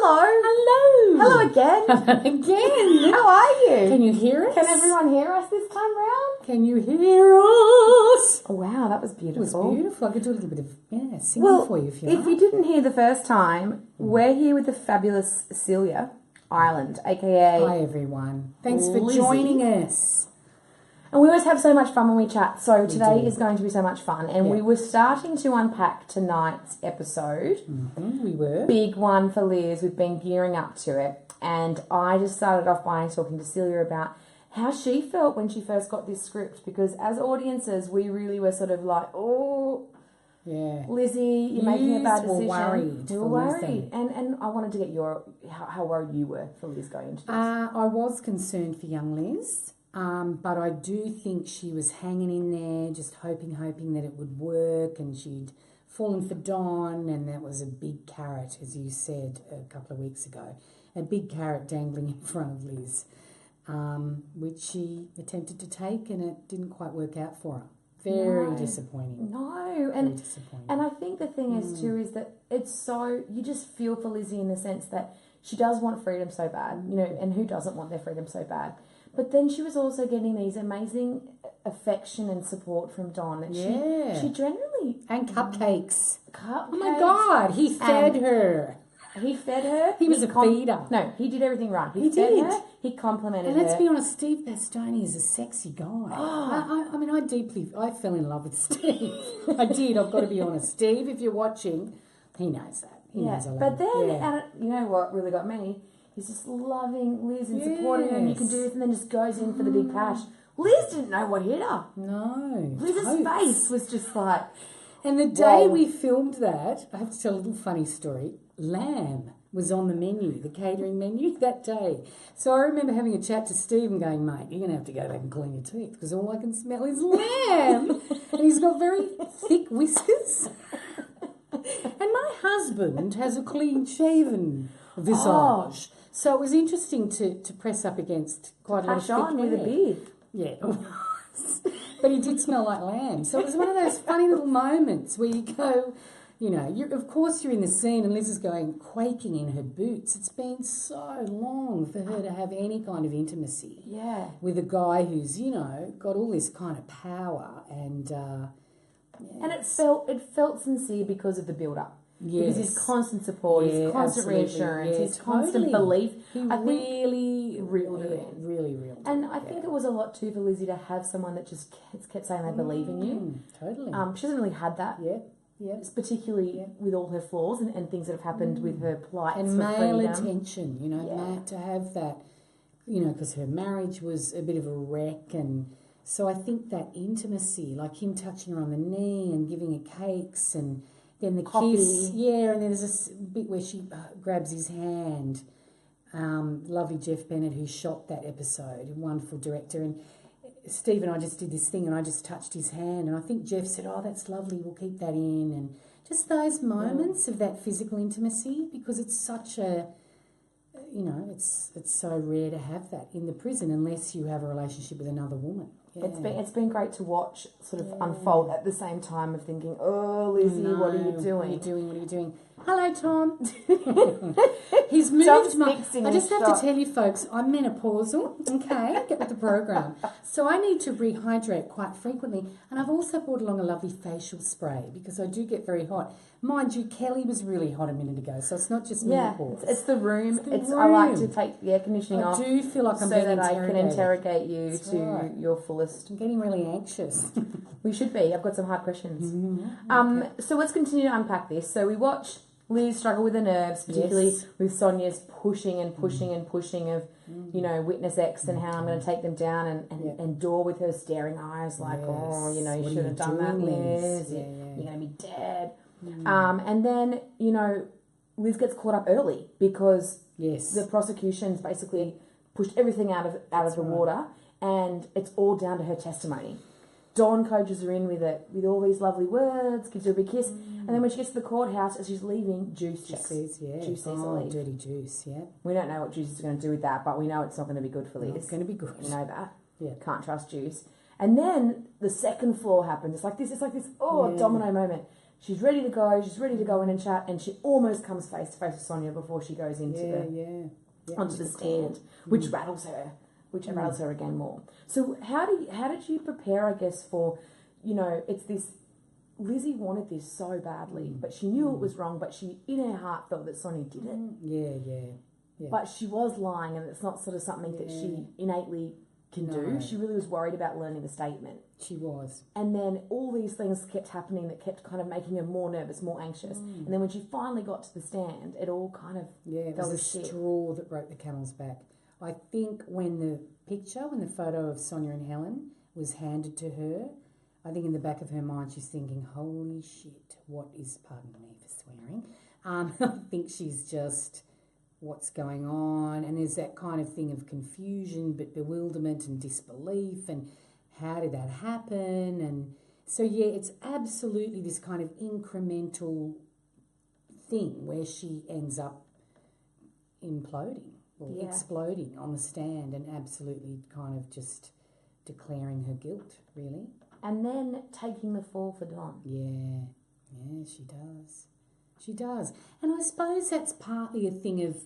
Hello. Hello. Hello again. Again. How are you? Can you hear us? Can everyone hear us this time round? Can you hear us? Oh, wow, that was beautiful. It was beautiful. I could do a little bit of singing for you if you like. If you didn't hear the first time, we're here with the fabulous Celia Ireland, aka... Hi, everyone. Thanks for Lizzie. joining us. And we always have so much fun when we chat, so today is going to be so much fun. And we were starting to unpack tonight's episode. Mm-hmm, we were. Big one for Liz. We've been gearing up to it. And I just started off by talking to Celia about how she felt when she first got this script. Because as audiences, we really were sort of like, oh, yeah, Lizzie, you're making a bad decision. We were worried. And I wanted to get how worried you were for Liz going into this. I was concerned for young Liz. But I do think she was hanging in there, just hoping that it would work, and she'd fallen for Don, and that was a big carrot, as you said a couple of weeks ago, a big carrot dangling in front of Liz, which she attempted to take, and it didn't quite work out for her. Very disappointing. No, Very disappointing. And I think the thing is too is that it's so, you just feel for Lizzie in the sense that she does want freedom so bad, you know, and who doesn't want their freedom so bad? But then she was also getting these amazing affection and support from Don. And she generally... And cupcakes. Oh, my God. He fed her. He fed her. He was a feeder. No, he did everything right. He fed did. her. He complimented her. And let's be honest, Steve Bastoni is a sexy guy. I mean, I fell in love with Steve. I did, I've got to be honest. Steve, if you're watching, he knows that. He knows I love But then, him. and you know what really got me? He's just loving Liz and supporting her, and you can do this, and then just goes in for the big cash. Liz didn't know what hit her. No. Liz's face was just like... And the day we filmed that, I have to tell a little funny story, lamb was on the menu, the catering menu that day. So I remember having a chat to Steve and going, mate, you're going to have to go back and clean your teeth because all I can smell is lamb. And he's got very thick whiskers. And my husband has a clean-shaven visage. So it was interesting to press up against quite a lot of thick hair. With a beard. Yeah, it was. But he did smell like lamb. So it was one of those funny little moments where you go, you know, of course you're in the scene and Liz is going quaking in her boots. It's been so long for her to have any kind of intimacy with a guy who's, you know, got all this kind of power and... And it felt sincere because of the build-up. Yes. Because his constant support, his constant reassurance, his constant belief. I think really reeled it in. Really reeled it in. And I think it was a lot too for Lizzie to have someone that just kept saying they believe in you. Totally. She hasn't really had that. Yeah. Particularly with all her flaws and things that have happened with her plight. And male attention, you know, to have that, you know, because her marriage was a bit of a wreck. And so I think that intimacy, like him touching her on the knee and giving her cakes and... Then the kiss, and then there's this bit where she grabs his hand. Lovely Jeff Bennett, who shot that episode, a wonderful director. And Steve and I just did this thing and I just touched his hand. And I think Jeff said, oh, that's lovely, we'll keep that in. And just those moments of that physical intimacy, because it's such a, you know, it's so rare to have that in the prison unless you have a relationship with another woman. Yeah. It's been great to watch sort of unfold at the same time of thinking, oh, Lizzie, what are you doing? What are you doing? Hello, Tom. He's moved I just have to tell you, folks, I'm menopausal, okay? Get with the program. So I need to rehydrate quite frequently. And I've also brought along a lovely facial spray because I do get very hot. Mind you, Kelly was really hot a minute ago, so it's not just menopause. It's the room. I like to take the air conditioning off. I do feel like I'm so being that I can interrogate you That's to right. your fullest. I'm getting really anxious. We should be. I've got some hard questions. So let's continue to unpack this. So we watch Liz struggle with the nerves, particularly with Sonia's pushing of, you know, witness X and how I'm going to take them down and Dor with her staring eyes like, oh, you know, you should have done that, Liz. You're going to be dead. And then, you know, Liz gets caught up early because the prosecution's basically pushed everything out of the water and it's all down to her testimony. Don coaches her in with all these lovely words, gives her a big kiss, and then when she gets to the courthouse, as she's leaving, Juice checks. Juice sees her leave. Dirty Juice, We don't know what Juice is going to do with that, but we know it's not going to be good for Liz. It's going to be good. We know that. Yeah. Can't trust Juice. And then the second flaw happens. It's like this, domino moment. she's ready to go. She's ready to go in and chat, and she almost comes face to face with Sonia before she goes into onto the stand, which rattles her, rattles her again more. So how did you prepare, I guess, for, it's this. Lizzie wanted this so badly, but she knew it was wrong, but she, in her heart, felt that Sonia did it. Yeah. But she was lying, and it's not sort of something that she innately can do. She really was worried about learning the statement. She was. And then all these things kept happening that kept kind of making her more nervous, more anxious. And then when she finally got to the stand, it all kind of it was a straw that broke the camel's back. I think when the photo of Sonia and Helen was handed to her, I think in the back of her mind she's thinking, holy shit, what is, pardon me for swearing, I think she's just, what's going on? And there's that kind of thing of confusion, but bewilderment and disbelief, and how did that happen? And so, it's absolutely this kind of incremental thing where she ends up imploding or exploding on the stand and absolutely kind of just declaring her guilt, really. And then taking the fall for Don. Yeah, she does. She does. And I suppose that's partly a thing of,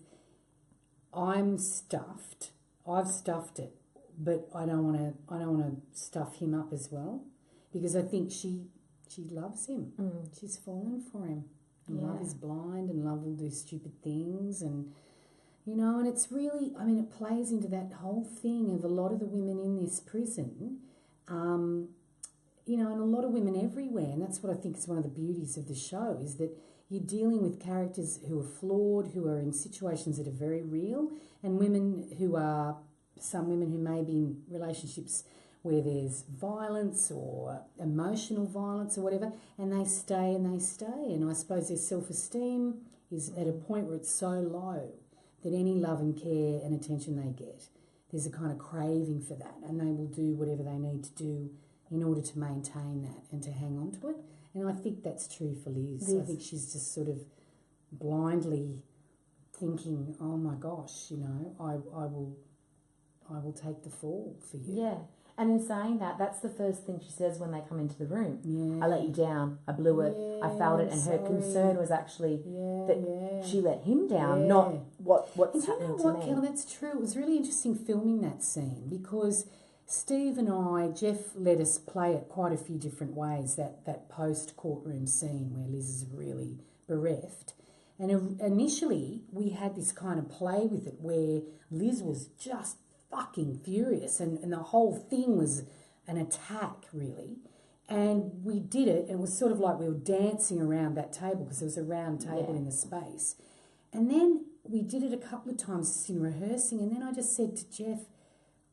I'm stuffed. I've stuffed it, but I don't want to stuff him up as well, because I think she loves him. She's fallen for him. And love is blind, and love will do stupid things, and and it's really, it plays into that whole thing of a lot of the women in this prison, and a lot of women everywhere, and that's what I think is one of the beauties of the show, is that you're dealing with characters who are flawed, who are in situations that are very real, and some women who may be in relationships where there's violence or emotional violence or whatever, and they stay and they stay. And I suppose their self-esteem is at a point where it's so low that any love and care and attention they get, there's a kind of craving for that, and they will do whatever they need to do in order to maintain that and to hang on to it. And I think that's true for Liz. I think she's just sort of blindly thinking, oh my gosh, I will take the fall for you. Yeah. And in saying that, that's the first thing she says when they come into the room. Yeah. I let you down. I blew it. I failed it. And her concern was actually that she let him down, not what's happening to me. Kel, that's true. It was really interesting filming that scene, because Steve and Jeff let us play it quite a few different ways, that post-courtroom scene where Liz is really bereft. And initially, we had this kind of play with it where Liz was just fucking furious, and the whole thing was an attack, really. And we did it, and it was sort of like we were dancing around that table, because there was a round table in the space. And then we did it a couple of times just in rehearsing, and then I just said to Jeff,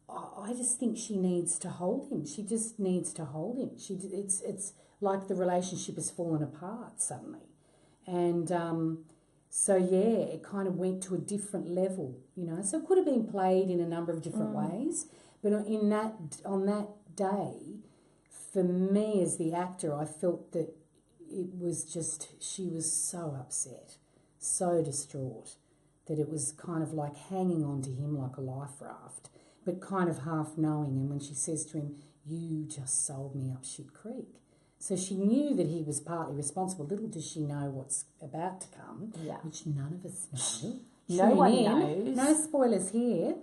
I just think she needs to hold him. She just needs to hold him. It's like the relationship has fallen apart suddenly. And it kind of went to a different level, So it could have been played in a number of different ways. But on that day, for me as the actor, I felt that it was just, she was so upset, so distraught, that it was kind of like hanging on to him like a life raft, but kind of half knowing. And when she says to him, you just sold me up shit creek. So she knew that he was partly responsible. Little does she know what's about to come, which none of us know. No one knows. No spoilers here.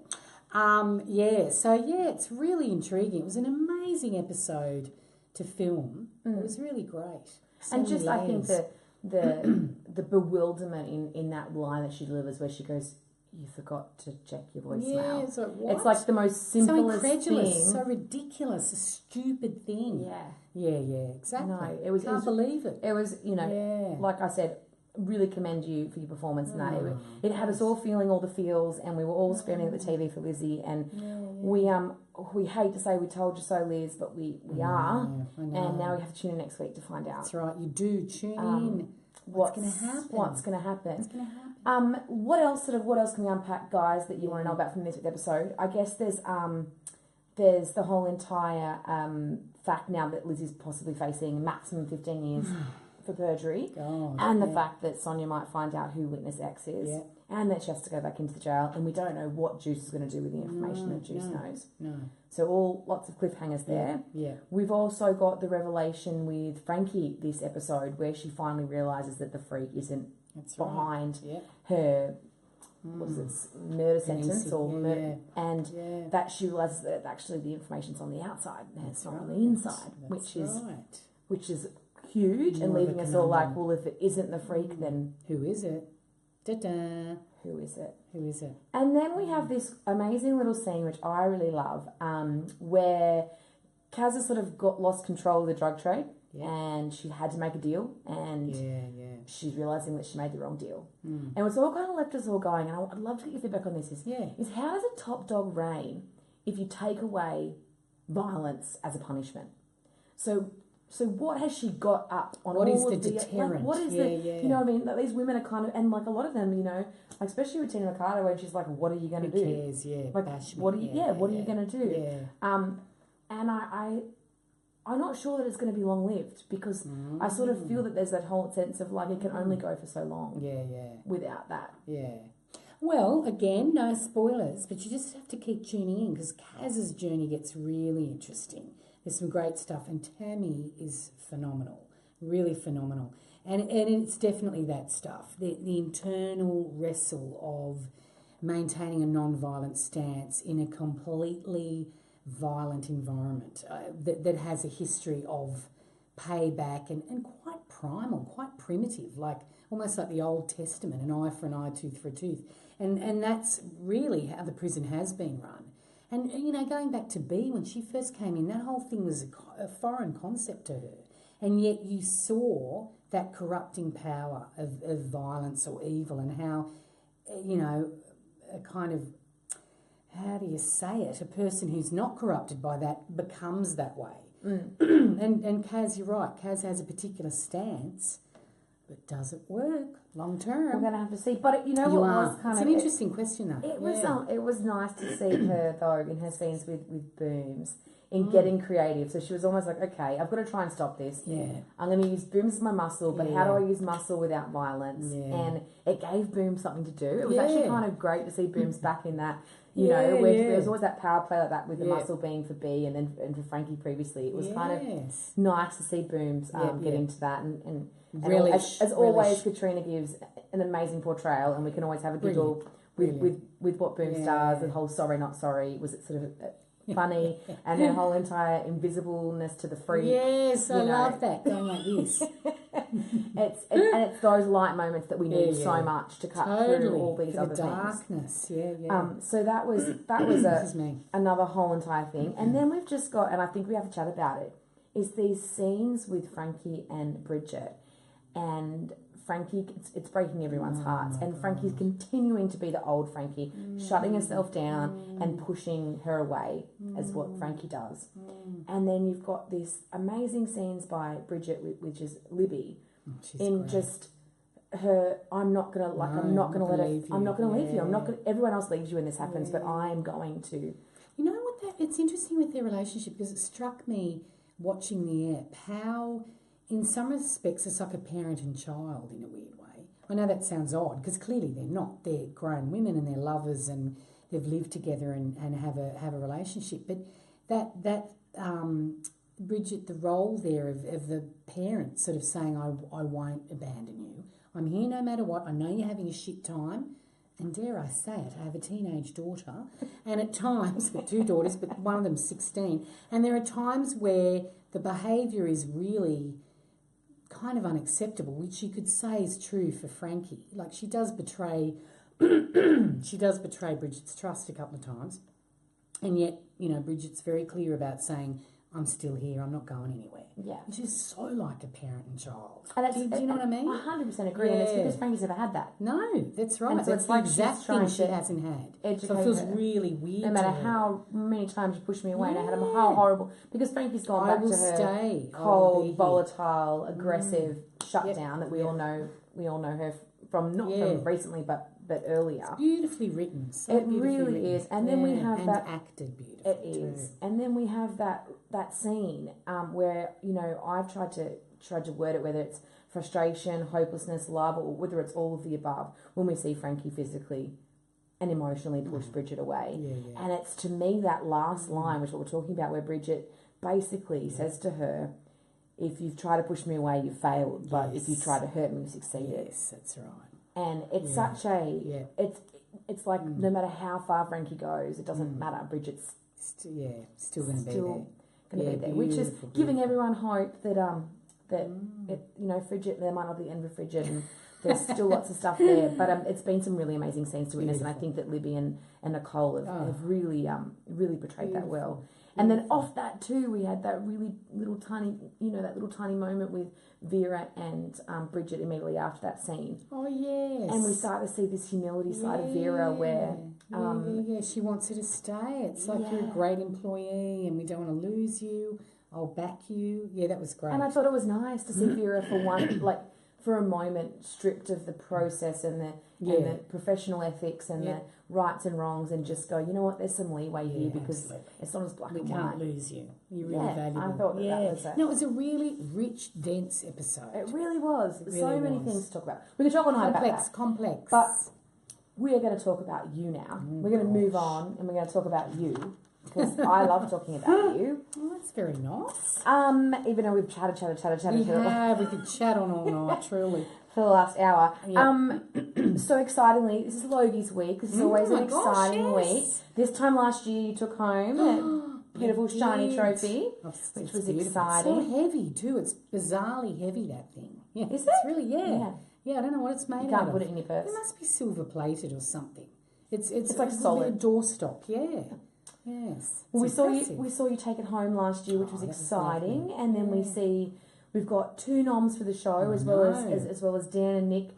It's really intriguing. It was an amazing episode to film. It was really great. And just, I think the bewilderment in that line that she delivers, where she goes, you forgot to check your voicemail. Yeah, it's like the most simplest so incredulous, thing. So ridiculous, a stupid thing. Yeah, exactly. No, Can't believe it. It was, like I said, really commend you for your performance in that. It had us all feeling all the feels, and we were all screaming at the TV for Lizzie. And we hate to say we told you so, Liz, but we are. I know. And now we have to tune in next week to find out. That's right, you do tune in. What's going to happen? What's going to happen? What else can we unpack, guys, that you want to know about from this episode? I guess there's the whole entire fact now that Lizzie's possibly facing maximum 15 years for perjury, and the fact that Sonia might find out who witness X is, and that she has to go back into the jail, and we don't know what Juice is going to do with the information that Juice knows. No. So lots of cliffhangers there. Yeah. We've also got the revelation with Frankie this episode where she finally realises that the freak isn't behind her murder sentence and that she realises that actually the information's on the outside and it's not on the inside, which is huge and leaving us all like, well, if it isn't the freak, then who is it? Da-da. Who is it? Who is it? And then we have this amazing little scene which I really love, where Kaz has sort of lost control of the drug trade. Yeah. And she had to make a deal, and she's realising that she made the wrong deal. And it's all kind of left us all going, and I'd love to get your feedback on this, is how does a top dog reign if you take away violence as a punishment? So what has she got up on what all is of the deterrent? What is you know what I mean? Like, these women are kind of, and like a lot of them, you know, like especially with Tina McCarter, where she's like, what are you going to do? Who cares? Yeah, like, what are you, what are you going to do? Yeah. And I'm not sure that it's going to be long-lived because I sort of feel that there's that whole sense of like it can only go for so long. Without that. Yeah. Well, again, no spoilers, but you just have to keep tuning in because Kaz's journey gets really interesting. There's some great stuff, and Tammy is phenomenal, really phenomenal. And it's definitely that stuff, the internal wrestle of maintaining a non-violent stance in a completely violent environment that has a history of payback and quite primal, quite primitive, like almost like the Old Testament, an eye for an eye, tooth for a tooth. And that's really how the prison has been run. And, you know, going back to B, when she first came in, that whole thing was a foreign concept to her. And yet you saw that corrupting power of violence or evil and how, you know, a kind of, how do you say it? A person who's not corrupted by that becomes that way. And Kaz, you're right. Kaz has a particular stance, but does it work long term? We're going to have to see. But you know what was kind of... It's an interesting question, though. It was nice to see her, though, in her scenes with Booms, in getting creative. So she was almost like, okay, I've got to try and stop this. Yeah. I'm going to use Booms as my muscle, but how do I use muscle without violence? Yeah. And it gave Booms something to do. It was actually kind of great to see Booms back in that. You know, where there was always that power play like that with the muscle being for B and then for Frankie previously. It was kind of nice to see Booms get into that. And really, as always, Katrina gives an amazing portrayal, and we can always have a giggle with what Booms does. The whole sorry, not sorry was it sort of funny, and her whole entire invisibleness to the freak. Yes, I love that going like this. It's those light moments that we need so much to cut through all these other darkness. things. So that was another whole entire thing, and then we've just got, and I think we have to chat about it, is these scenes with Frankie and Bridget, and Frankie, it's breaking everyone's hearts, and Frankie's continuing to be the old Frankie, shutting herself down and pushing her away, as what Frankie does. And then you've got these amazing scenes by Bridget, which is Libby, just her. I'm not gonna leave you. Everyone else leaves you when this happens, but I'm going to. You know what? It's interesting with their relationship because it struck me watching the app how, in some respects, it's like a parent and child in a weird way. I know that sounds odd because clearly they're not. They're grown women and they're lovers and they've lived together and have a relationship. But that Bridget, the role there of the parent sort of saying, I won't abandon you. I'm here no matter what. I know you're having a shit time. And dare I say it, I have a teenage daughter. And at times, with two daughters, but one of them's 16. And there are times where the behaviour is really kind of unacceptable, which you could say is true for Frankie. Like, she does betray Bridget's trust a couple of times, and yet, you know, Bridget's very clear about saying, I'm still here, I'm not going anywhere. Yeah. Which is so like a parent and child. And do you know what I mean? I 100% agree, and it's because Frankie's never had that. No, that's right. And so that's it's like the exact thing she hasn't had. So it feels really weird. No matter how many times you push me away, no matter how horrible, because Frankie's gone back to her cold, volatile, aggressive shutdown that we all know her from, not from recently, but earlier. It's beautifully written. It really is. And then we have and that acted beautifully. It is. And then we have that scene where, you know, I've tried to tried to word it, whether it's frustration, hopelessness, love, or whether it's all of the above, when we see Frankie physically and emotionally push Bridget away. Yeah. And it's, to me, that last line, which is what we're talking about, where Bridget basically says to her, if you've tried to push me away, you've failed, but if you try to hurt me, you've succeeded. Yes, that's right. And it's such a, it's like no matter how far Frankie goes, it doesn't matter. Bridget's still going to be there. Going to be there, which is giving everyone hope that Frigid, there might not be the end of Frigid, and there's still lots of stuff there. But it's been some really amazing scenes to witness, and I think that Libby and Nicole have really portrayed that well. And then off that too, we had that really little tiny moment with Vera and Bridget immediately after that scene. Oh, yes. And we start to see this humility side of Vera where... she wants her to stay. It's like you're a great employee and we don't want to lose you. I'll back you. Yeah, that was great. And I thought it was nice to see Vera for a moment stripped of the process and the professional ethics and the rights and wrongs, and just go, you know what, there's some leeway here because it's not as black and white. We can't lose you. You're really valuable. I thought that was it. No, it was a really rich, dense episode. It really was. It really so many things to talk about. We could talk all night about that. Complex. But we are going to talk about you now. We're going to move on and we're going to talk about you. Because I love talking about you. Well, that's very nice. Even though we've chatted. We could chat on all night, truly. For the last hour. Yep. So excitingly, this is Logie's week. This is always an exciting week. This time last year you took home a beautiful shiny trophy, which was exciting. It's so heavy too. It's bizarrely heavy, that thing. Yeah, is it? It's really, yeah, I don't know what it's made out of. You can't put it in your purse. It must be silver plated or something. It's like solid. A doorstop, Yes. Well, we saw you take it home last year, which was exciting, and then we've got 2 noms for the show, as well as Dan and Nick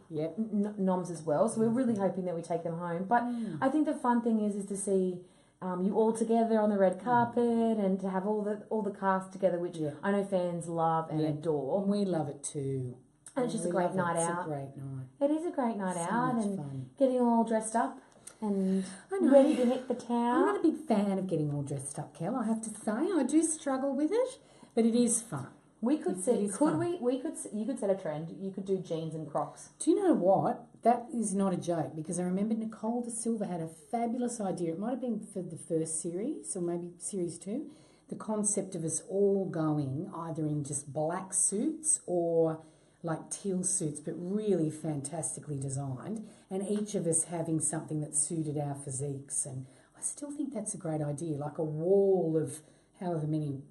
noms as well. So we're really hoping that we take them home. But I think the fun thing is to see you all together on the red carpet and to have all the cast together, which I know fans love and adore. We love it too. And it's just a great night out. It's a great night. It is a great night out, and fun. Getting all dressed up and ready to hit the town. I'm not a big fan of getting all dressed up, Kel, I have to say. I do struggle with it, but it is fun. You could set a trend. You could do jeans and Crocs. Do you know what? That is not a joke, because I remember Nicole De Silva had a fabulous idea. It might have been for the first series or maybe series 2. The concept of us all going either in just black suits or like teal suits, but really fantastically designed, and each of us having something that suited our physiques. And I still think that's a great idea, like a wall of however many,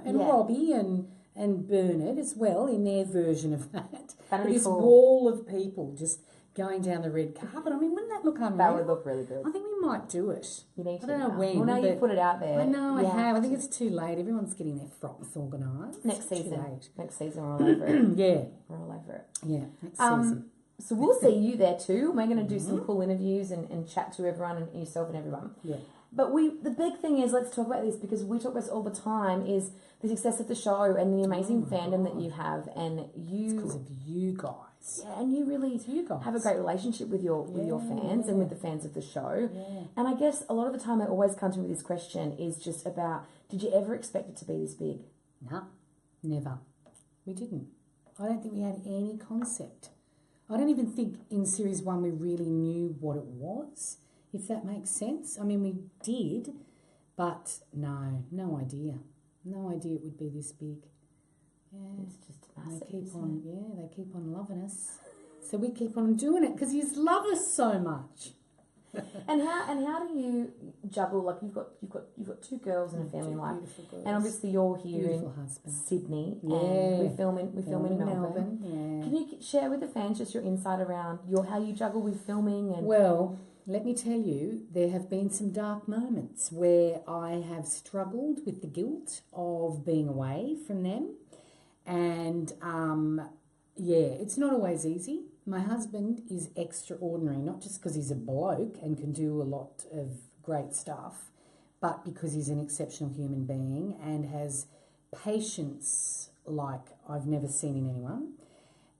and Robbie and Bernard as well in their version of that. That'd be this cool. Wall of people just going down the red carpet. I mean, wouldn't that look unreal? That would look really good. I think we might do it. You need to. I don't know when. Well, now you put it out there. I know, I have. I think it's too late. Everyone's getting their frocks organised. Next season, we're all over it. We're all over it. Yeah, next season. So we'll see you there too. We're going to do some cool interviews and chat to everyone and yourself and everyone. Yeah. But the big thing is, let's talk about this, because we talk about this all the time, is the success of the show and the amazing fandom that you have, and it's because of you guys. Yeah, and you really have a great relationship with your fans and with the fans of the show. Yeah. And I guess a lot of the time I always come to me with this question is just about, did you ever expect it to be this big? No, never. We didn't. I don't think we had any concept. I don't even think in series 1 we really knew what it was, if that makes sense. I mean, we did, but no idea. No idea it would be this big. Yeah, it's just massive. They keep on loving us, so we keep on doing it because you love us so much. And how do you juggle? Like you've got 2 girls in a family life, and obviously you're here in Sydney, and we film in Melbourne. Yeah. Can you share with the fans just your insight around how you juggle with filming? And well, let me tell you, there have been some dark moments where I have struggled with the guilt of being away from them, and it's not always easy. My husband is extraordinary, not just because he's a bloke and can do a lot of great stuff, but because he's an exceptional human being and has patience like I've never seen in anyone.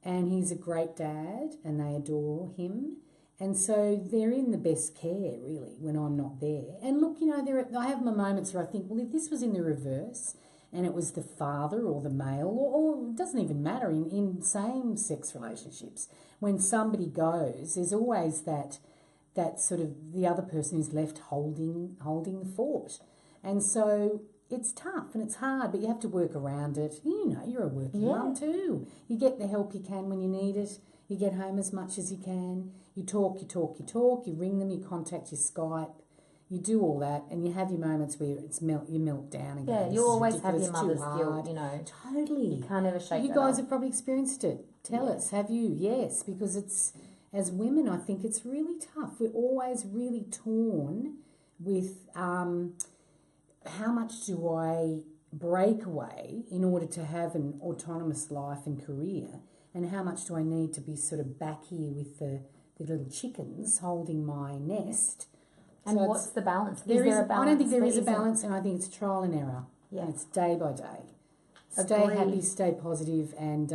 And he's a great dad and they adore him. And so they're in the best care, really, when I'm not there. And look, I have my moments where I think, well, if this was in the reverse and it was the father or the male, or it doesn't even matter in same-sex relationships. When somebody goes, there's always that sort of the other person is left holding the fort. And so it's tough and it's hard, but you have to work around it. You know, you're a working mum too. You get the help you can when you need it. You get home as much as you can. You talk. You ring them, you contact, you Skype. You do all that, and you have your moments where you melt down again. Yeah, you always have your mother's guilt, you know. Totally. You can't ever shake You that guys off. have probably experienced it. Tell us, have you? Yes, because it's, as women, I think it's really tough. We're always really torn with how much do I break away in order to have an autonomous life and career, and how much do I need to be sort of back here with the little chickens holding my nest. And so what's the balance? There is a balance? I don't think there is a There balance, and I think it's trial and error. Yeah. And it's day by day. Stay happy, stay positive, and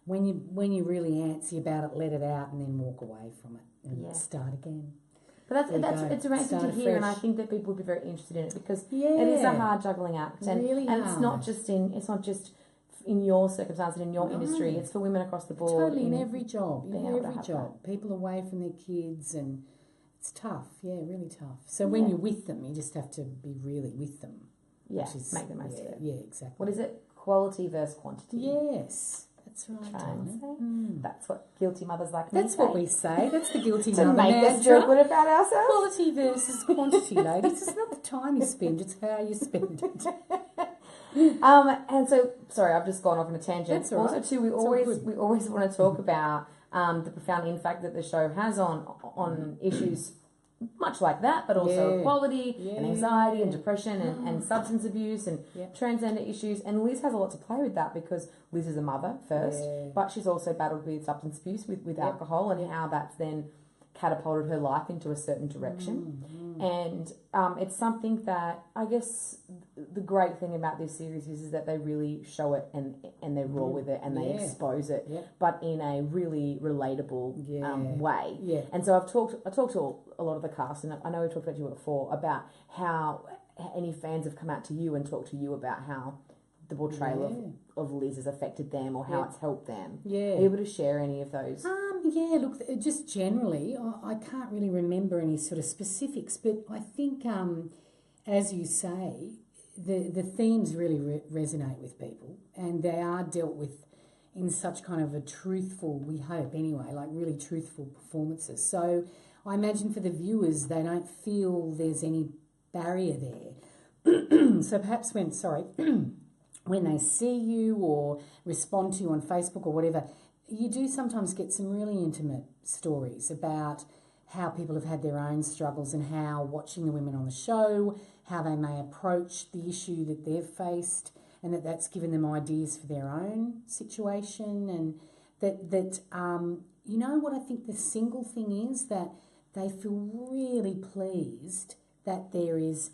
when you really antsy about it, let it out, and then walk away from it and start again. But it's amazing to hear, and I think that people would be very interested in it because it is a hard juggling act, and it's not just in your circumstance and in your industry. It's for women across the board. Totally, in every job, people away from their kids, and it's tough. Yeah, really tough. So when you're with them, you just have to be really with them. Yeah, make the most of it. Yeah, exactly. What is it? Quality versus quantity. Yes. That's right. That's what guilty mothers like me That's say. what we say. That's the guilty to mother make us feel good about ourselves. Quality versus quantity, ladies. It's not the time you spend; it's how you spend it. And so, sorry, I've just gone off on a tangent. That's all right. Also, too, we always want to talk about the profound impact that the show has on issues much like that, but also equality and anxiety and depression and substance abuse and transgender issues. And Liz has a lot to play with that because Liz is a mother first, but she's also battled with substance abuse with alcohol and how that's then catapulted her life into a certain direction. And it's something that I guess the great thing about this series is that they really show it and they're raw with it and they expose it, but in a really relatable way. Yeah. And so I talked to a lot of the cast, and I know we've talked about you before about how any fans have come out to you and talked to you about how the portrayal of Liz has affected them or how it's helped them. Yeah. Are you able to share any of those? Look, just generally, I can't really remember any sort of specifics, but I think, as you say, the themes really resonate with people, and they are dealt with in such kind of a truthful, we hope anyway, like really truthful performances. So I imagine for the viewers, they don't feel there's any barrier there. So perhaps when they see you or respond to you on Facebook or whatever, you do sometimes get some really intimate stories about how people have had their own struggles and how watching the women on the show, how they may approach the issue that they've faced, and that's given them ideas for their own situation. And that you know what I think the single thing is, that they feel really pleased that there is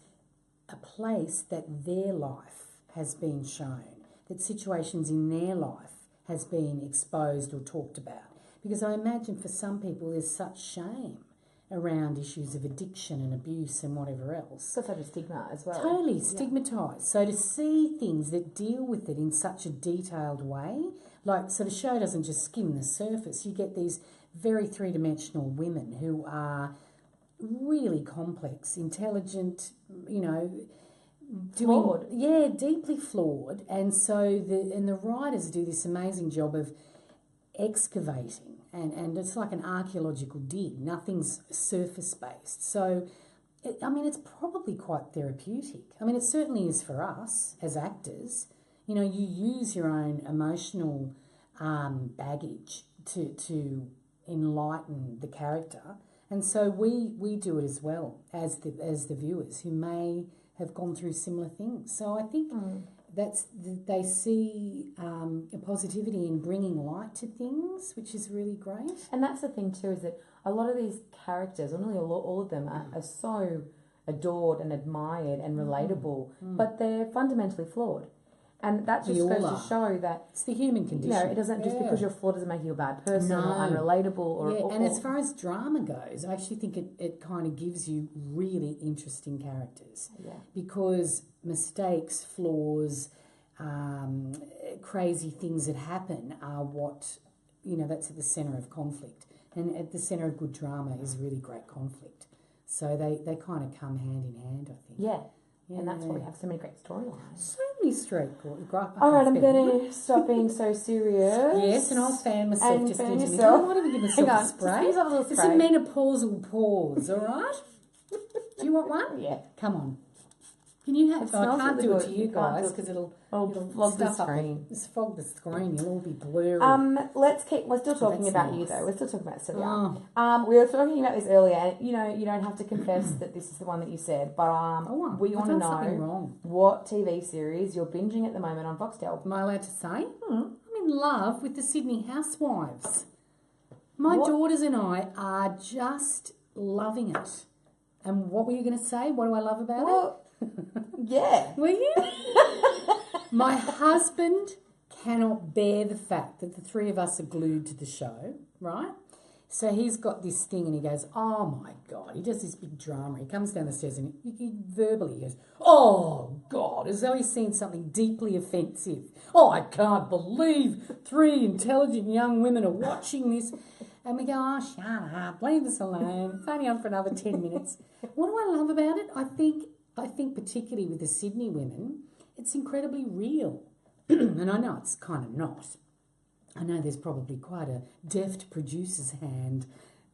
a place that their life has been shown, that situations in their life has been exposed or talked about. Because I imagine for some people there's such shame around issues of addiction and abuse and whatever else. So such a stigma as well. Totally stigmatised. So to see things that deal with it in such a detailed way, like, so the show doesn't just skim the surface. You get these very three-dimensional women who are really complex, intelligent, flawed. Deeply flawed. And so the writers do this amazing job of excavating, and it's like an archaeological dig. Nothing's surface based. So it's probably quite therapeutic. It certainly is for us as actors. You use your own emotional baggage to enlighten the character, and so we do it as well as the viewers who may have gone through similar things. So I think they see a positivity in bringing light to things, which is really great. And that's the thing too, is that a lot of these characters, or nearly all of them, are so adored and admired and relatable, but they're fundamentally flawed. And that just goes to show that it's the human condition. It doesn't just because you're flawed doesn't make you a bad person or unrelatable or and as far as drama goes, I actually think it kind of gives you really interesting characters. Yeah. Because mistakes, flaws, crazy things that happen are what, that's at the centre of conflict. And at the centre of good drama is really great conflict. So they kind of come hand in hand, I think. Yeah. And that's why we have so many great storylines. So many straight. All right, I'm going to stop being so serious. Yes, and I'll fan myself and just fan into yourself. I might even give myself a spray. Just give yourself a little It's spray. a menopausal pause, all right? Do you want one? Yeah. Come on. Can you have? I smells can't really do it good. to you You can't guys do it. because it'll flog the stuff up screen. It's fog the screen. You'll all be blurry. We're still talking about you nice. though. We're still talking about Celia. Oh. We were talking about this earlier, and you don't have to confess that this is the one that you said, but we want to know what TV series you're binging at the moment on Foxtel. Am I allowed to say? I'm in love with the Sydney Housewives. My daughters and I are just loving it. And what were you going to say? What do I love about it? Yeah. Were you? My husband cannot bear the fact that the three of us are glued to the show, right? So he's got this thing and he goes, oh my God. He does this big drama. He comes down the stairs and he verbally goes, oh God, as though he's seen something deeply offensive. Oh, I can't believe 3 intelligent young women are watching this. And we go, oh, shut up, leave us alone. It's only on for another 10 minutes. What do I love about it? I think particularly with the Sydney women, it's incredibly real. And I know it's kind of not. I know there's probably quite a deft producer's hand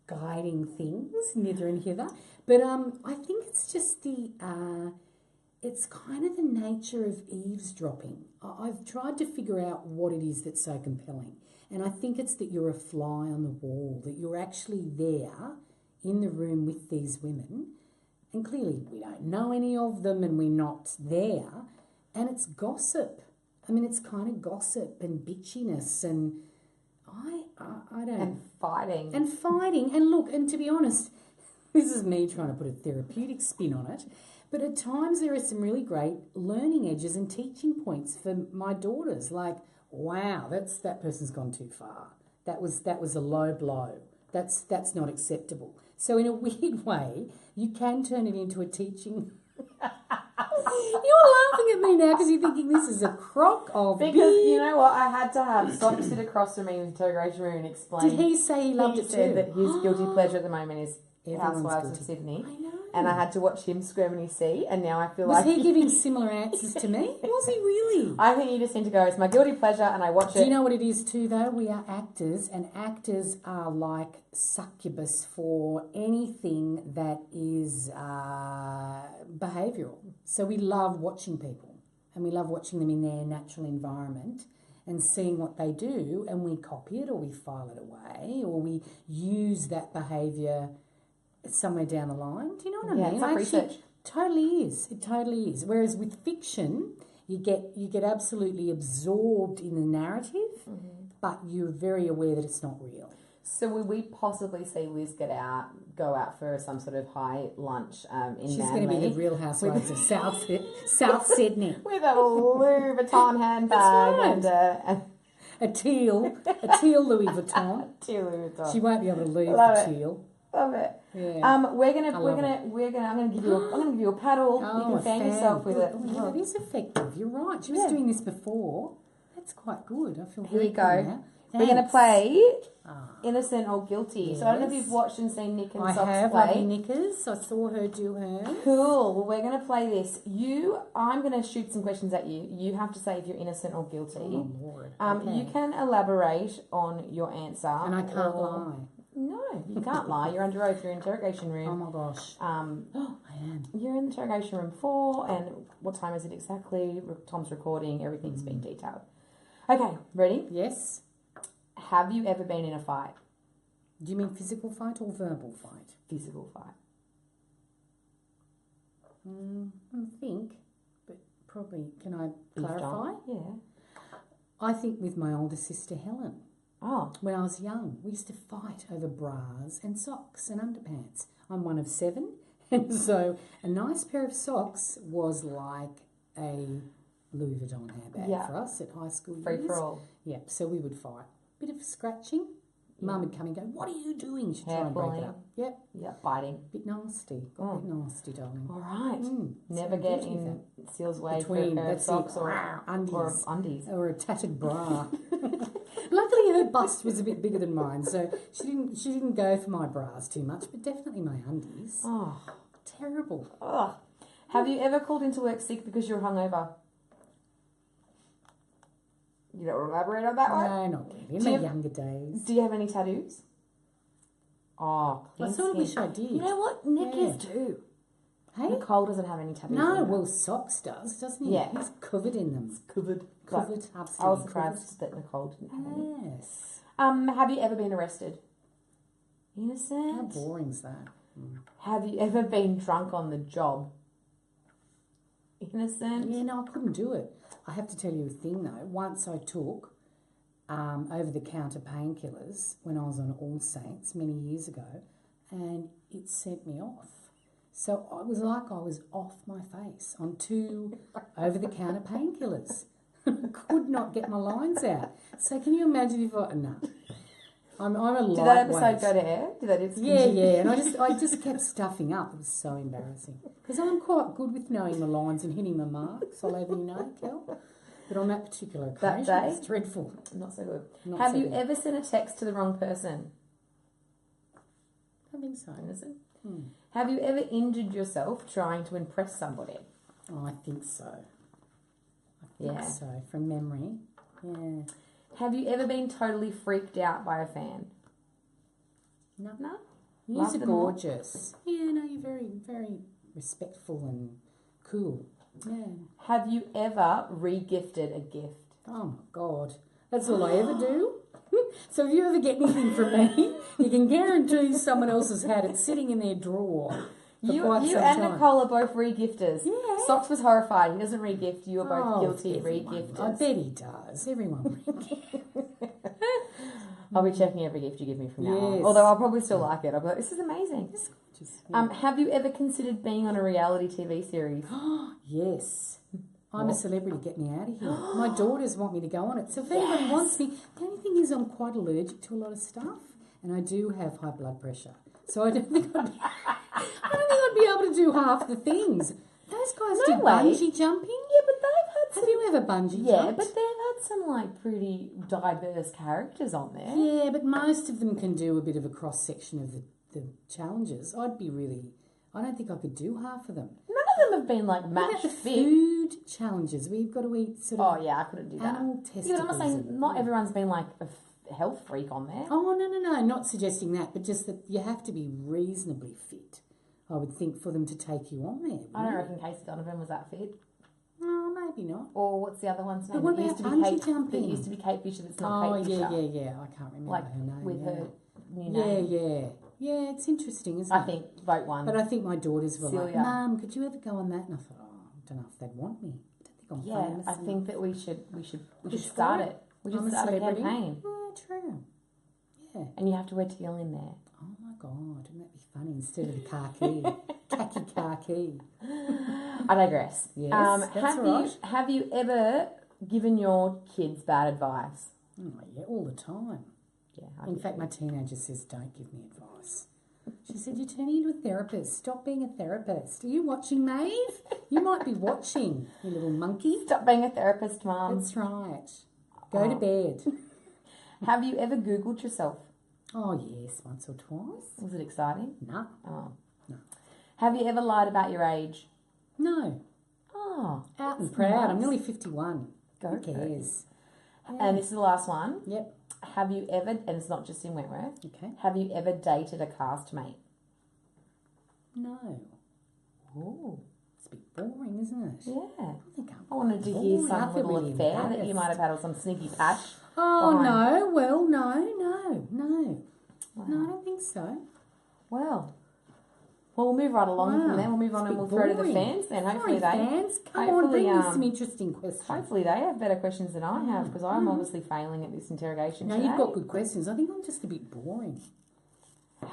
guiding things hither and hither. But I think it's just it's kind of the nature of eavesdropping. I've tried to figure out what it is that's so compelling. And I think it's that you're a fly on the wall, that you're actually there in the room with these women. And clearly we don't know any of them and we're not there. And it's gossip. I mean, it's kind of gossip and bitchiness and I don't... And fighting. And fighting. And look, and to be honest, this is me trying to put a therapeutic spin on it, but at times there are some really great learning edges and teaching points for my daughters. Like, wow, that person's gone too far. That was a low blow. That's not acceptable. So in a weird way, you can turn it into a teaching. You're laughing at me now because you're thinking this is a crock of because beer. You know what? I had to have Sock sit across from me with Interrogation Room and explain. Did he say he loved it too? He said that his guilty pleasure at the moment is Everyone's Housewives guilty. of Sydney. I know. And I had to watch him squirm in his seat, and now I feel Was like... he giving similar answers to me? Was he really? I think you just need to go, it's my guilty pleasure, and I watch it. Do you know what it is too, though? We are actors, and actors are like succubus for anything that is behavioural. So we love watching people, and we love watching them in their natural environment and seeing what they do, and we copy it or we file it away or we use that behaviour somewhere down the line. Do you know what I mean? It's like research. Totally is. It totally is. Whereas with fiction, you get absolutely absorbed in the narrative, but you're very aware that it's not real. So will we possibly see Liz go out for some sort of high lunch in She's Manly? going to be the Real Housewives of South Sydney. With a Louis Vuitton handbag and A teal Louis Vuitton. teal Louis Vuitton. She won't be able to leave Love the it. teal. Love it. Yeah. I'm gonna give you a paddle. You can fan yourself with it. Oh, yeah, that is effective. You're right. She was doing this before. That's quite good. I feel Here very you good go. now. We're going to Thanks. play Innocent or Guilty. So I don't know if Yes. you've watched and seen Nick and I Socks have play. lovely knickers. I saw her do her. Cool. Well, we're going to play this. I'm going to shoot some questions at you. You have to say if you're innocent or guilty. Oh, Lord. You can elaborate on your answer. And I can't lie. No, you can't lie. You're under oath. You're in interrogation Oh, room. my gosh. I am. You're in the interrogation room 4, and what time is it exactly? Tom's recording. Everything's been detailed. Okay, ready? Yes. Have you ever been in a fight? Do you mean physical fight or verbal fight? Physical fight. I think, but probably, can I You've clarify? done- Yeah. I think with my older sister Helen. Oh. When I was young, we used to fight over bras and socks and underpants. I'm one of 7, and so a nice pair of socks was like a Louis Vuitton handbag for us at high school Free years. for all. Yeah, so we would fight. Bit of scratching. Mum would come and go, what are you doing? She'd try and break it up. Yep. Yep, biting. Bit nasty. A bit nasty, darling. All right. Never so get in Seal's way between for a pair of socks or undies. Or Or a tattered bra. Luckily her bust was a bit bigger than mine, so she didn't go for my bras too much, but definitely my undies. Oh. Terrible. Ugh. Have you ever called into work sick because you're hungover? You don't want to elaborate on that one? No, not really. In my younger days. Do you have any tattoos? Oh, I sort of wish I did. You know what? Nick is too. Hey? Nicole doesn't have any tattoos. No, well, Socks does, doesn't he? Yeah. He's covered in them. Covered, absolutely. I was surprised that Nicole didn't have any. Yes. Have you ever been arrested? Innocent. How boring's that? Have you ever been drunk on the job? Innocent. Yeah, no, I couldn't do it. I have to tell you a thing though. Once I took over-the-counter painkillers when I was on All Saints many years ago, and it sent me off. So I was like I was off my face on 2 over-the-counter painkillers. I could not get my lines out. So can you imagine if I... No. I'm a lightweight. Did that episode go to air? Did that Yeah. And I just kept stuffing up. It was so embarrassing. Because I'm quite good with knowing my lines and hitting my marks. I'll have you know, Kel. But on that particular occasion, that day, it's dreadful. Not so good. Have you ever sent a text to the wrong person? I think so. Innocent. Have you ever injured yourself trying to impress somebody? Oh, I think so. I think so. From memory. Yeah. Have you ever been totally freaked out by a fan? No. No? You're gorgeous. Yeah, no, you're very, very respectful and cool. Yeah. Have you ever re-gifted a gift? Oh, my God. That's all I ever do. So if you ever get anything from me, you can guarantee someone else has had it sitting in their drawer. You and Nicole are both re-gifters. Yeah. Socks was horrified. He doesn't re-gift. You are both guilty re-gifters. I bet he does. Everyone re-gifts. I'll be checking every gift you give me from now on. Although I'll probably still like it. I'll be like, this is amazing. It's gorgeous. Have you ever considered being on a reality TV series? Yes. I'm a celebrity. Get me out of here. My daughters want me to go on it. So if anybody wants me, the only thing is I'm quite allergic to a lot of stuff. And I do have high blood pressure. So I don't think I'd be able to do half the things. Those guys do bungee jumping. Yeah, but they've had Have you ever bungee jumped? Yeah, but they've had some like pretty diverse characters on there. Yeah, but most of them can do a bit of a cross section of the challenges. I don't think I could do half of them. None of them have been like match fit. Food challenges where you've got to eat sort of. Oh yeah, I couldn't do that. Animal testicles. Yeah, but I'm not saying not everyone's been like a health freak on there. Oh no, not suggesting that, but just that you have to be reasonably fit. I would think for them to take you on there. I don't reckon Casey Donovan was that fit. Oh, maybe not. Or what's the other one's name? But what about bungee jumping? It used to be Kate Fisher. That's not Kate Fisher. Yeah. I can't remember her name. With her new name. Yeah. It's interesting, isn't it? I think vote one. But I think my daughters were Celia. like, Mum, could you ever go on that? And I thought, I don't know if they'd want me. I don't think I'm famous. I think that we should start it. We should start a campaign. Yeah, true. Yeah. And you have to wear teal in there. Oh my God, wouldn't that be funny instead of the khaki? Khaki. I digress. Yes, that's right. Have you ever given your kids bad advice? Oh, yeah, all the time. Yeah. In fact, my teenager says, don't give me advice. She said, you're turning into a therapist. Stop being a therapist. Are you watching, Maeve? You might be watching, you little monkey. Stop being a therapist, Mum. That's right. Go to bed. Have you ever Googled yourself? Oh, yes, once or twice. Was it exciting? No. Oh. No. Have you ever lied about your age? No. Oh. Out and proud. I'm nearly 51. Who Go cares? Yeah. And this is the last one. Yep. Have you ever, and it's not just in Wentworth, Okay. have you ever dated a castmate? No. Ooh. It's a bit boring, isn't it? Yeah. I wanted to hear some little affair that you might have had or some sneaky pash. Oh, no. Well, no. Wow. No, I don't think so. Well, we'll move right along from there. We'll move on and we'll throw to the fans then. Hopefully fans, come on, bring me some interesting questions. Hopefully they have better questions than I have because I'm obviously failing at this interrogation No, today. you've got good questions. I think I'm just a bit boring.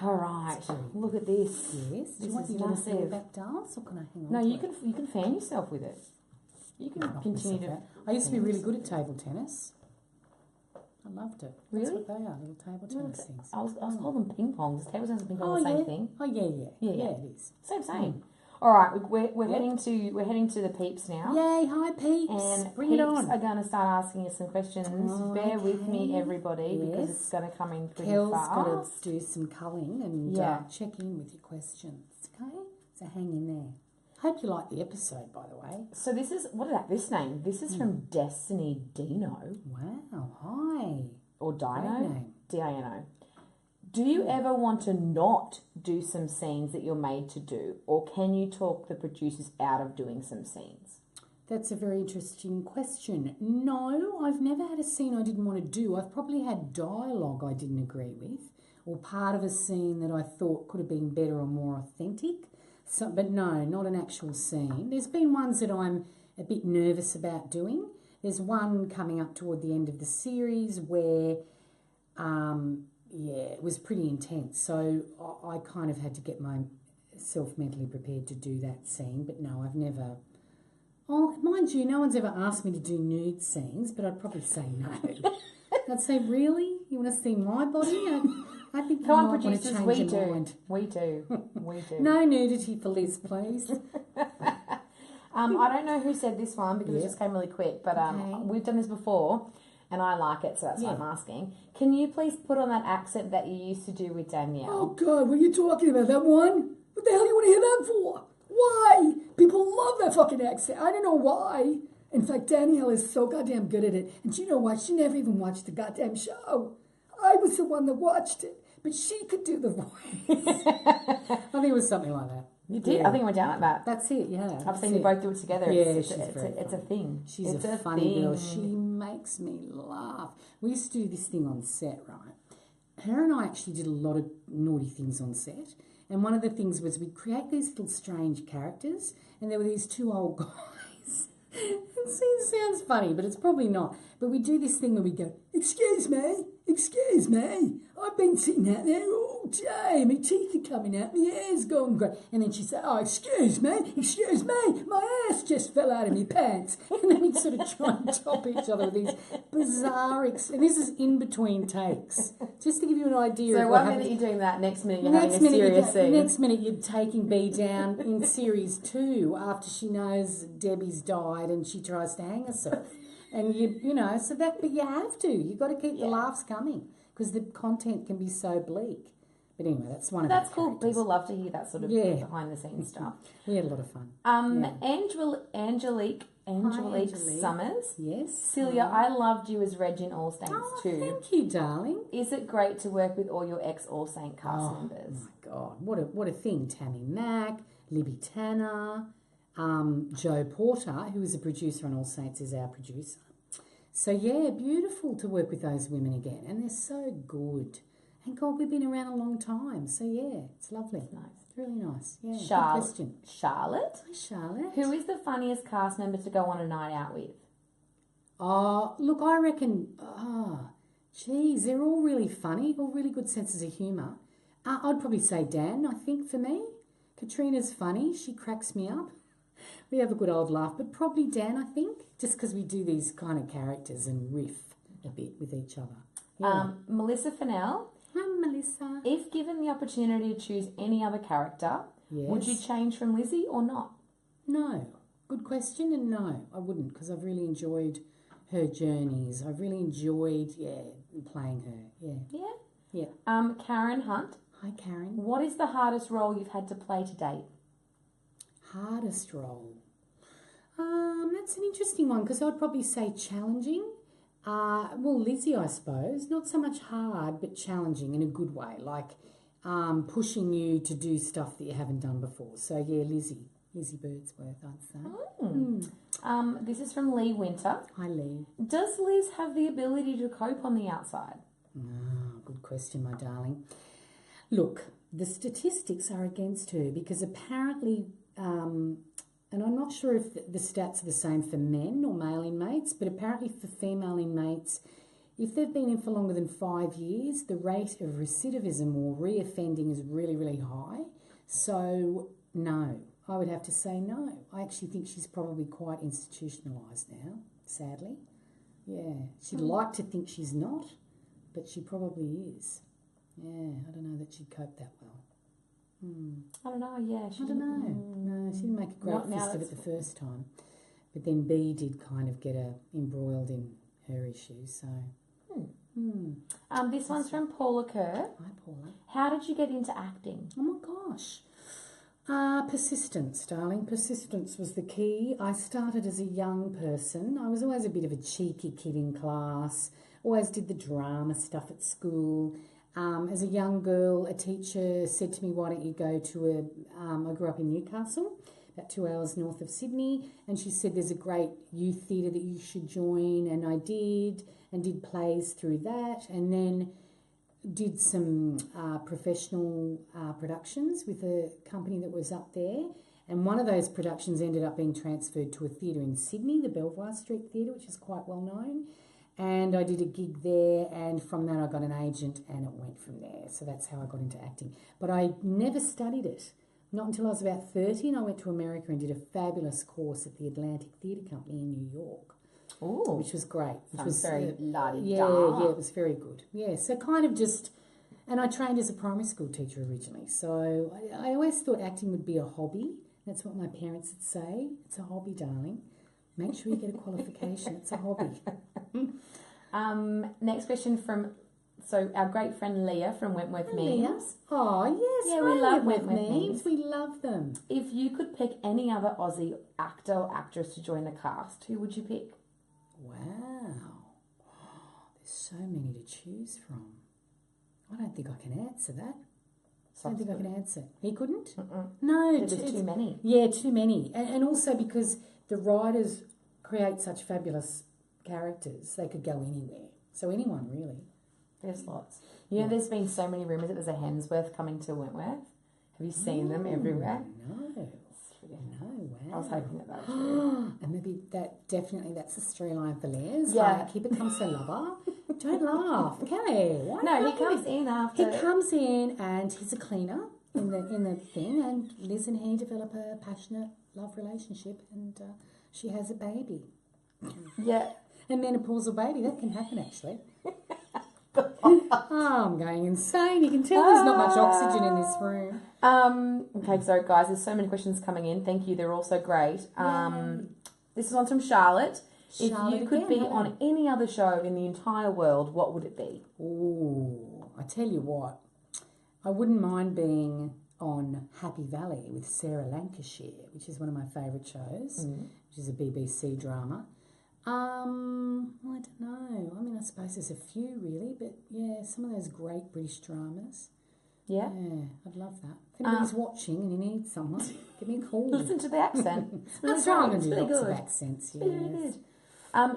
All right. Look at this. Yes. Do you want to see about dance or can I hang on? No, you can fan yourself with it. You can continue to. I used to be really good at table tennis. I loved it. Really? That's what they are, little table tennis things. I was calling them ping pongs. Table tennis and ping pong the same thing. Oh, yeah, it is. Same. All right, we're heading to the peeps now. Yay, hi peeps. And bring peeps it on. are going to start asking you some questions. Bear with me, everybody, because it's going to come in pretty fast. Kel's got to do some culling and check in with your questions. Okay, so hang in there. Hope you like the episode, by the way. So this is this name. This is from Destiny Dino. Wow, hi. Or Great Dino. name. D-I-N-O. Do you ever want to not do some scenes that you're made to do, or can you talk the producers out of doing some scenes? That's a very interesting question. No, I've never had a scene I didn't want to do. I've probably had dialogue I didn't agree with, or part of a scene that I thought could have been better or more authentic. So, but no, not an actual scene. There's been ones that I'm a bit nervous about doing. There's one coming up toward the end of the series where, it was pretty intense. So I kind of had to get myself mentally prepared to do that scene. But no, I've never... Oh, mind you, no one's ever asked me to do nude scenes, but I'd probably say no. I'd say, really? You want to see my body? I think Come you on, might want to producers, change your mind. We do. No nudity for Liz, please. I don't know who said this one because it just came really quick, but we've done this before and I like it, so that's why I'm asking. Can you please put on that accent that you used to do with Danielle? Oh, God, what are you talking about? That one? What the hell do you want to hear that for? Why? People love that fucking accent. I don't know why. In fact, Danielle is so goddamn good at it. And you know what? She never even watched the goddamn show. I was the one that watched it. But she could do the voice. I think it was something like that. You did? I think it went down like that. That's it, yeah. I've seen you both do it together. Yeah, it's a thing. She's a funny girl. She makes me laugh. We used to do this thing on set, right? Her and I actually did a lot of naughty things on set. And one of the things was we'd create these little strange characters, and there were these two old guys. It sounds funny, but it's probably not. But we do this thing where we go, excuse me, I've been sitting out there all day, my teeth are coming out, my hair's gone grey. And then she said, oh, excuse me, my ass just fell out of my pants. And then we'd sort of try and top each other with these bizarre, and this is in between takes, just to give you an idea so of what minute you're doing that, next minute you're having a serious scene. Next minute you're taking B down in series 2 after she knows Debbie's died and she tries to hang herself. And you know, so that, but you have to. You've got to keep the laughs coming because the content can be so bleak. But anyway, that's one of That's cool. characters. People love to hear that sort of behind the scenes stuff. We had a lot of fun. Angelique Summers. Yes. Celia, I loved you as Reg in All Saints too. Thank you, darling. Is it great to work with all your ex All Saint cast members? Oh my God, what a thing! Tammy Mack, Libby Tanner. Joe Porter, who is a producer on All Saints, is our producer. So, yeah, beautiful to work with those women again. And they're so good. And, God, we've been around a long time. So, yeah, it's lovely. It's nice. It's really nice. Yeah, good question. Charlotte? Hi, Charlotte. Who is the funniest cast member to go on a night out with? Oh, look, I reckon, geez, they're all really funny, all really good senses of humour. I'd probably say Dan, I think, for me. Katrina's funny. She cracks me up. We have a good old laugh, but probably Dan, I think, just because we do these kind of characters and riff a bit with each other. Yeah. Melissa Fennell. Hi, Melissa. If given the opportunity to choose any other character, would you change from Lizzie or not? No. Good question, and no, I wouldn't, because I've really enjoyed her journeys. I've really enjoyed, playing her. Yeah. Karen Hunt. Hi, Karen. What is the hardest role you've had to play to date? Hardest role? That's an interesting one because I'd probably say challenging. Lizzie, I suppose. Not so much hard, but challenging in a good way, like pushing you to do stuff that you haven't done before. So, yeah, Lizzie Birdsworth, I'd say. This is from Lee Winter. Hi, Lee. Does Liz have the ability to cope on the outside? Good question, my darling. Look, the statistics are against her because apparently... and I'm not sure if the stats are the same for men or male inmates, but apparently for female inmates, if they've been in for longer than 5 years, the rate of recidivism or reoffending is really, really high. So, no, I would have to say no. I actually think she's probably quite institutionalised now, sadly. Yeah. She'd like to think she's not, but she probably is. Yeah, I don't know that she'd cope that well. I don't know, yeah. I don't know. No, she didn't make a great fist of it the first time. But then B did kind of get her embroiled in her issues, so... This one's from Paula Kerr. Hi, Paula. How did you get into acting? Oh, my gosh. Persistence, darling. Persistence was the key. I started as a young person. I was always a bit of a cheeky kid in class, always did the drama stuff at school. As a young girl, a teacher said to me, why don't you go to I grew up in Newcastle, about 2 hours north of Sydney, and she said there's a great youth theatre that you should join, and I did, and did plays through that, and then did some professional productions with a company that was up there, and one of those productions ended up being transferred to a theatre in Sydney, the Belvoir Street Theatre, which is quite well known. And I did a gig there, and from that I got an agent, and it went from there. So that's how I got into acting. But I never studied it. Not until I was about 30, and I went to America and did a fabulous course at the Atlantic Theatre Company in New York. Ooh. Which was great. Which was very la-di-da. Yeah, it was very good. Yeah, so kind of just... And I trained as a primary school teacher originally. So I always thought acting would be a hobby. That's what my parents would say. It's a hobby, darling. Make sure you get a qualification. It's a hobby. Next question from our great friend Leah from Wentworth Memes. Leah. Oh, yes. Yeah, we love Wentworth Memes. We love them. If you could pick any other Aussie actor or actress to join the cast, who would you pick? Wow. There's so many to choose from. I don't think I can answer that. I don't think I can answer. He couldn't? No. There's too many. Yeah, too many. And also because the writers create such fabulous characters, they could go anywhere. So anyone, really. There's lots. You know, there's been so many rumours that there's a Hemsworth coming to Wentworth. Have you seen them everywhere? No. No, wow. I was hoping that was true. And maybe that's the storyline for Liz. Yeah. Like, he becomes her lover. Don't laugh, Kelly. Why No, not? he comes in after. He comes in and he's a cleaner in the thing, and Liz and he develop a passionate love relationship, and she has a baby. Yeah. A menopausal baby. That can happen, actually. Oh, I'm going insane. You can tell there's not much oxygen in this room. Okay, so guys, there's so many questions coming in. Thank you. They're all so great. This is one from Charlotte. Charlotte, if you could be on any other show in the entire world, what would it be? Ooh, I tell you what. I wouldn't mind being on Happy Valley with Sarah Lancashire, which is one of my favourite shows, which is a BBC drama. I don't know. I mean, I suppose there's a few really, but yeah, some of those great British dramas. Yeah? Yeah, I'd love that. If anybody's watching and you need someone, give me a call. Listen to the accent. It's really That's right, I'm going good. to do It's lots really of good. accents, It's really good.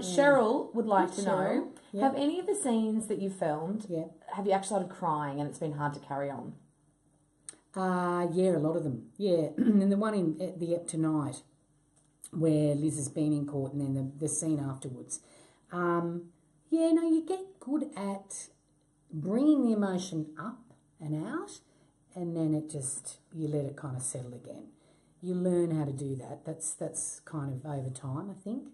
Cheryl would like to know, have any of the scenes that you filmed, have you actually started crying and it's been hard to carry on? Yeah, a lot of them. Yeah, and the one in the Ep tonight, where Liz has been in court, and then the scene afterwards. You get good at bringing the emotion up and out, and then you let it kind of settle again. You learn how to do that. That's kind of over time, I think.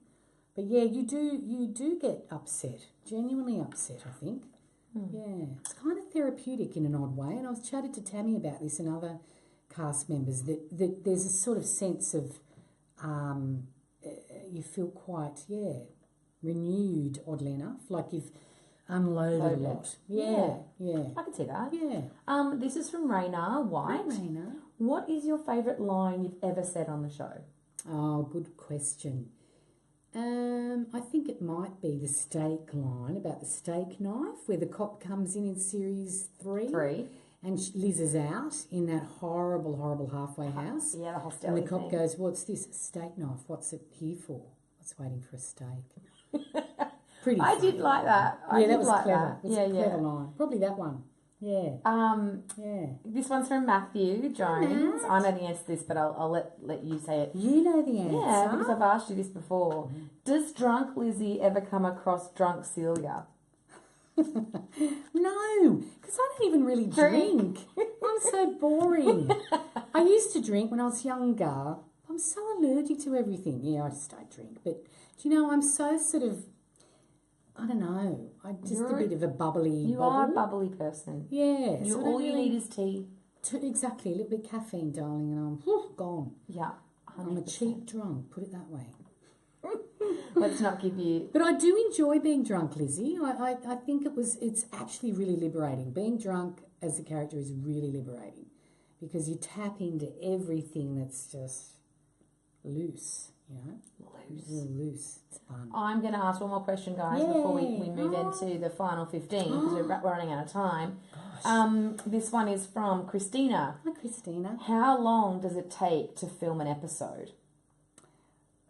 But yeah, you do get upset, genuinely upset, I think. Yeah, it's kind of therapeutic in an odd way. And I was chatted to Tammy about this and other cast members that there's a sort of sense of you feel quite renewed, oddly enough, like you've unloaded a lot. Yeah. I can see that. Yeah. This is from Raina White. Hi, Raina. What is your favourite line you've ever said on the show? Oh, good question. I think it might be the steak line about the steak knife, where the cop comes in series 3. And Liz is out in that horrible, horrible halfway house. Yeah, the hostility. And the cop goes, "What's this? A steak knife? What's it here for? What's waiting for a steak?" Pretty funny. I did like that. That was like clever. That. It was a clever line. Probably that one. Yeah. This one's from Matthew Jones. I know the answer to this, but I'll let you say it. You know the answer. Yeah, because I've asked you this before. Does drunk Lizzie ever come across drunk Celia? No, because I don't even really drink. I'm so boring. I used to drink when I was younger. I'm so allergic to everything. Yeah, I just don't drink. But, do you know, I'm so sort of... I don't know. I'm just a bit of a bubbly. You are a bubbly person. Yeah. So all you need is tea. Exactly. A little bit of caffeine, darling, and I'm gone. Yeah. 100%. I'm a cheap drunk, put it that way. Let's not give you... But I do enjoy being drunk, Lizzie. I think it's actually really liberating. Being drunk as a character is really liberating because you tap into everything that's just loose, you know? Real loose. It's fun. I'm going to ask one more question, guys, before we move into the final 15 because we're running out of time. This one is from Christina. Hi, Christina. How long does it take to film an episode?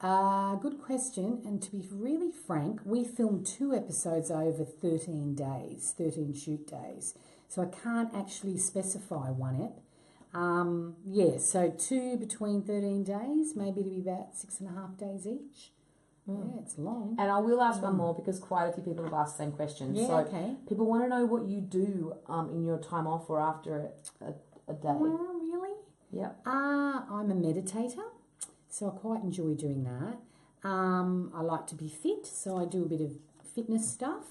Good question. And to be really frank, we filmed 2 episodes over 13 days, 13 shoot days. So I can't actually specify one ep. So 2 between 13 days, maybe to be about 6.5 days each. Yeah, it's long. And I will ask one more because quite a few people have asked the same question. Yeah, so okay. People want to know what you do in your time off or after a day. Well, really? Yep. I'm a meditator, so I quite enjoy doing that. I like to be fit, so I do a bit of fitness stuff.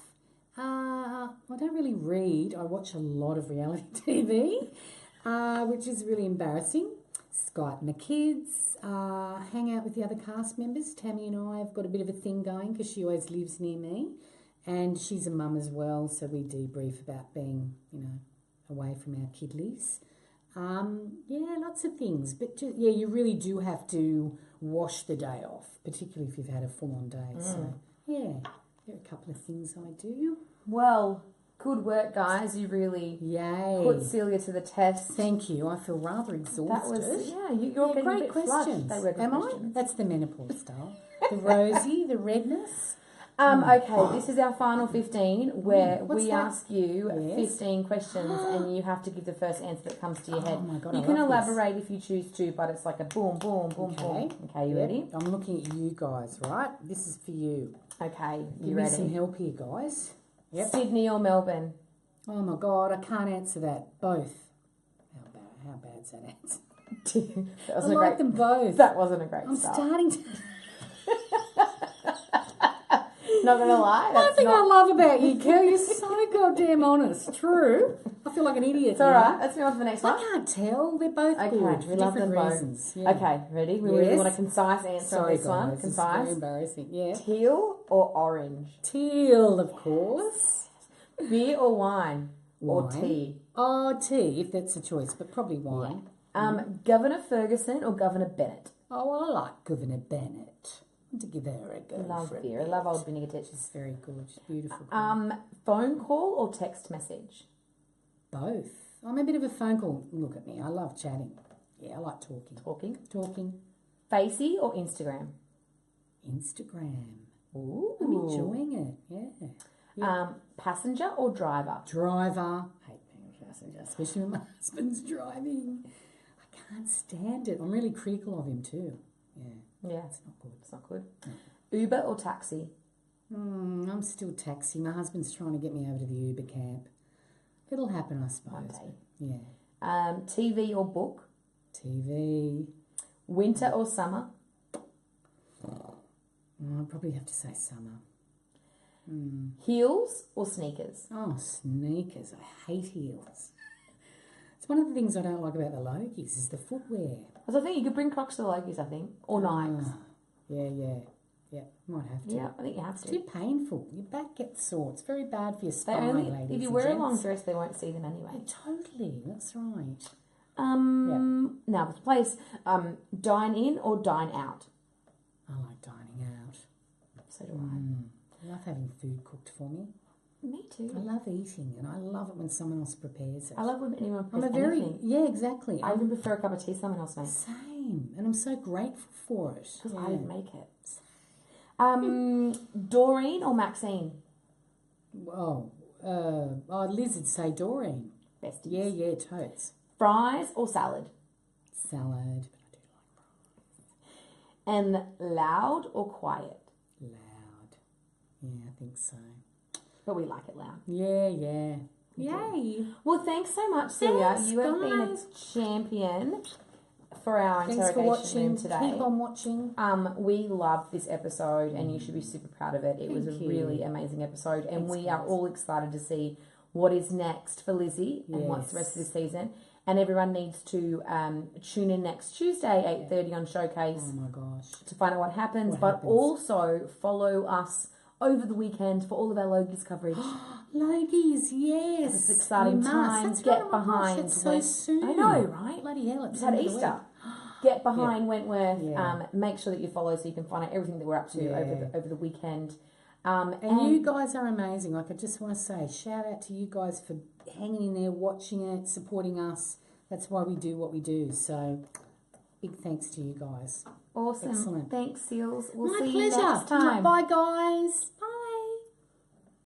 I don't really read. I watch a lot of reality TV, which is really embarrassing. Skype my kids, hang out with the other cast members. Tammy and I have got a bit of a thing going because she always lives near me, and she's a mum as well, so we debrief about being, away from our kidlies. Lots of things, but you really do have to wash the day off, particularly if you've had a full-on day. So, there are a couple of things I do. Well, good work, guys. You really put Celia to the test. Thank you. I feel rather exhausted. That was, you're getting great a bit questions. flushed. They were good Am questions. I? That's the menopause style. The rosy, the redness. Okay, this is our final 15 where What's we that? ask you 15 questions and you have to give the first answer that comes to your head. Oh my God, you I can love elaborate if you choose to, but it's like a boom, boom, boom, boom. Okay, you ready? I'm looking at you guys, right? This is for you. Okay, Give you me ready? some help here, guys. Yep. Sydney or Melbourne? Oh my God, I can't answer that. Both. How bad's that answer? I like them both. That wasn't a great I'm start. starting to... Not gonna lie. One thing I love about you, Kel, you're so goddamn honest. True. I feel like an idiot. It's all right. Let's move on to the next one. I can't tell. They're both good for we love them different both. reasons. Yeah. Okay, ready? We really want a concise answer on this one. It's Concise. very embarrassing. Yeah. Teal or orange? Teal, of course. Beer or wine? Or Wine. tea? Oh, tea, if that's a choice, but probably wine. Governor Ferguson or Governor Bennett? Oh, I like Governor Bennett. To give her a go. Love for a beer. I bit. love old vinegar touches. She's very good. She's beautiful. Phone call or text message? Both. I'm a bit of a phone call. Look at me. I love chatting. Yeah, I like talking. Talking. Facey or Instagram? Instagram. Ooh. I'm enjoying it. Yeah. Passenger or driver? Driver. I hate being a passenger, especially when my husband's driving. I can't stand it. I'm really critical of him too. Yeah. It's not good. It's not good. Uber or taxi? I'm still taxi. My husband's trying to get me over to the Uber camp. It'll happen, I suppose. One day. Yeah. TV or book? TV. Winter or summer? I'll probably have to say summer. Heels or sneakers? Oh, sneakers. I hate heels. It's one of the things I don't like about the Logies is the footwear. I think you could bring Crocs to the Logies, I think. Or Nikes. Yeah, might have to. Yeah, I think you have It's to. too painful. Your back gets sore. It's very bad for your They spine, only, ladies if you and wear a gents. long dress, they won't see them anyway. Totally, that's right. Now the place, dine in or dine out? I like dining out. So do I. I love having food cooked for me. Me too. I love eating, and I love it when someone else prepares it. I love when anyone I'm prepares a very anything. yeah, exactly. I even prefer a cup of tea someone else makes. Same, and I'm so grateful for it. Because I didn't make it. Doreen or Maxine? Liz would say Doreen. Besties. Yeah, totes. Fries or salad? Salad, but I do like And loud or quiet? loud. Yeah, I think so. But we like it loud. Yeah. Yay. Well, thanks so much, Celia. Thanks, You have been a guys. champion for our Thanks for interrogation watching. room today. Keep on watching. We loved this episode, and you should be super proud of it. It was a really amazing episode, and we are all excited to see what is next for Lizzie and what's the rest of the season. And everyone needs to tune in next Tuesday, 8:30 on Showcase. Oh my gosh. To find out what happens, but also follow us over the weekend for all of our Logies coverage. Logies, yes. It's an exciting time. That's Get right, behind. that's so soon. I know, right? Bloody hell, Just had Easter. Get behind Wentworth. Yeah. Make sure that you follow so you can find out everything that we're up to over the weekend. And you guys are amazing. Like, I just want to say, shout out to you guys for hanging in there, watching it, supporting us. That's why we do what we do. So, big thanks to you guys. Awesome. Excellent. Thanks, Seals. We'll My see pleasure. you next time. Bye, guys.